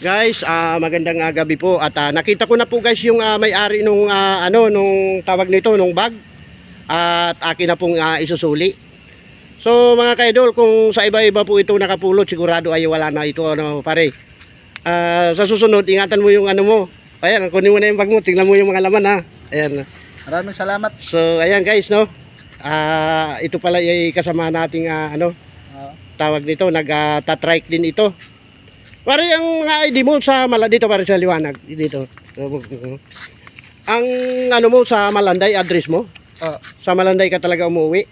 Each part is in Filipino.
Guys, magandang gabi po at nakita ko na po guys yung may-ari nung nung tawag nito, nung bag. At akin na pong isusuli. So mga kaidol, kung sa iba-iba po ito nakapulot, sigurado ay wala na ito pare. Sa susunod, ingatan mo yung mo. Ayan, kunin mo na yung bag mo, tingnan mo yung mga laman ha. Ayan. Maraming salamat. So ayan guys, no. Ito pala ay kasama nating tawag nito, nag-tatrike din ito. Pare, ang mga ID mo sa dito pare sa liwanag dito. Ang mo sa Malanday, address mo? Sa Malanday ka talaga umuwi.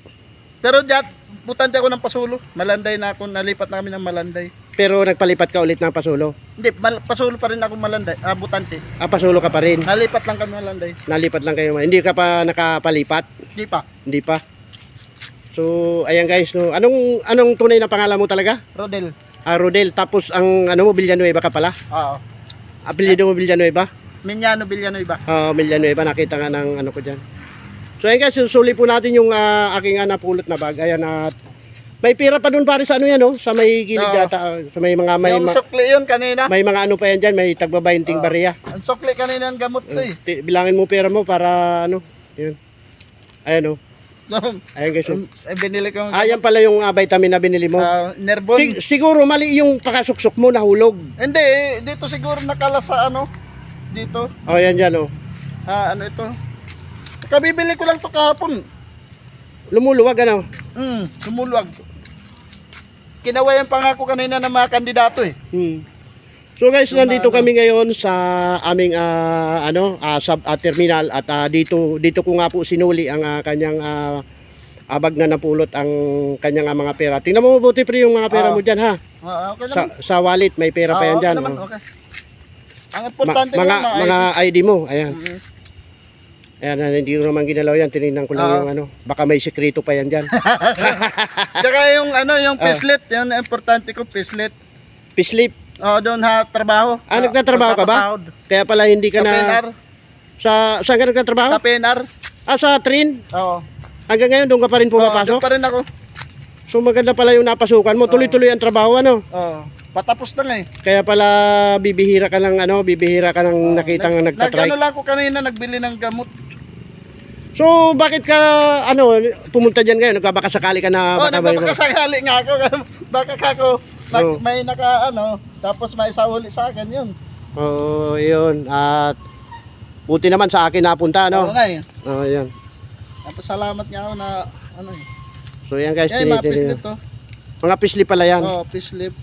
Pero diyan, butante ako ng Pasulo. Malanday na ako, nalipat na kami ng Malanday. Pero nagpalipat ka ulit ng Pasulo? Hindi, Pasulo pa rin ako Malanday. Butante. Pasulo ka pa rin? Nalipat lang kami Malanday. Nalipat lang kayo. Hindi ka pa nakapalipat? Hindi pa. Hindi pa. So, ayan guys, no. Anong tunay na pangalan mo talaga? Rodel. Rodel. Tapos ang mo, Villanueva ka pala? Oo. Apelyido mo Villanueva? Minyano Villanueva. Villanueva, nakita nga ng ko dyan. So ayan guys, susuli po natin yung aking napulot na bag. Ayan, at may pira pa dun pare sa yan, no? Sa may gilid yata, sa may mga yung sukli yun kanina. May mga pa yan dyan, may tagba 20 bariya. Ang sukli kanina ang gamot to eh. Bilangin mo pera mo para yun. Ayan ayan guys. Binili ko. Ayan pala yung vitamin na binili mo. Nerbon. Siguro mali yung pakasuksok mo, nahulog. Hindi, dito siguro nakala sa dito. Ayan dyan Ito. Kabibili ko lang to kahapon. Lumuluwag Lumuluwag. Kinawayan pa nga ako kanina ng mga kandidato eh. So guys, nandito kami ngayon sa aming terminal at dito ko nga po sinuli ang kanyang bag na napulot ang kanyang mga pera. Tingnan mo mabuti pre yung mga pera mo diyan ha. Okay naman. Sa wallet may pera pa yan diyan. Okay. Ang importante mga ID mo, ayan. Ayan, hindi ko naman ginalaw yan, tinignan ko lang yung baka may sekreto pa yan diyan. Tsaka yung yung pislit, yun importante ko, pislit. Pislip. Doon trabaho. Nagtatrabaho ka ba? Kaya pala hindi ka na... PNR. Saan ka nagtatrabaho? Sa PNR. Sa train? Oo. Hanggang ngayon doon ka pa rin pumapasok? Doon pa rin ako. So maganda pala yung napasukan mo, tuloy-tuloy ang trabaho Oo. Patapos na nga eh. Kaya pala bibihira ka ng nakitang nagtatrike. Nagano lang ako kanina, nagbili ng gamot. So bakit ka pumunta diyan ngayon? Baka sakali ka na nagpapakasakali nga ako. Baka kako may tapos may isahuli sa akin yun. Oo, yun. At buti naman sa akin napunta, Oo nga eh. Yan. Tapos salamat nga ako na So yan guys, mga pislip to. Mga pislip pala yan. Pislip.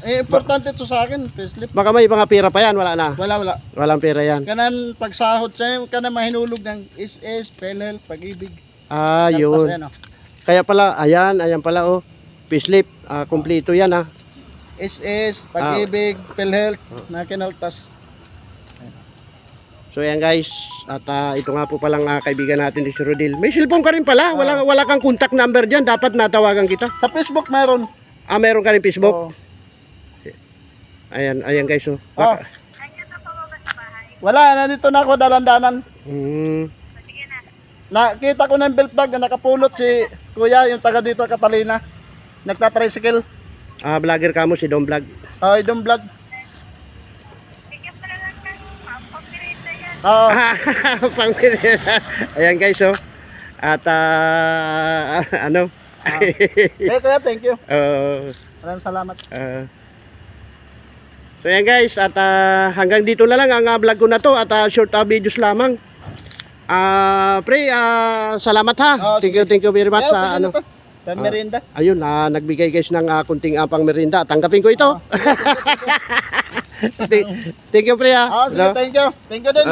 Importante to sa akin, pislip. Baka may mga pera pa yan, wala na. Wala. Walang pera yan. Kanan pagsahod sa'yo, kanan mahinulog ng SS, PhilHealth, Pag-ibig. Yun. Kaya pala, ayan pala pislip, kumpleto yan SS, Pag-ibig, PhilHealth, na kinaltas. So yan guys, at ito nga po palang kaibigan natin si Rodel. May cellphone ka rin pala, wala kang contact number dyan, dapat natawagan kita. Sa Facebook meron. Meron ka rin Facebook? Ayan guys Wala, nandito na ako dalandanan. Nakita ko ng belt bag, nakapulot si Kuya, yung taga dito Catalina. Nagtatricycle. Vlogger ka mo, si Dom Vlog. Dom Vlog. Pangmirenda. Ayan guys at Kuya, thank you. Maraming salamat. So yan guys, at hanggang dito na lang ang vlog ko na to at short videos lamang. Pre, salamat ha. Thank you very much sa merienda. Ayun, nagbigay guys ng kunting pang merienda. Tanggapin ko ito. Thank you pre ha. Sige, thank you. Thank you din.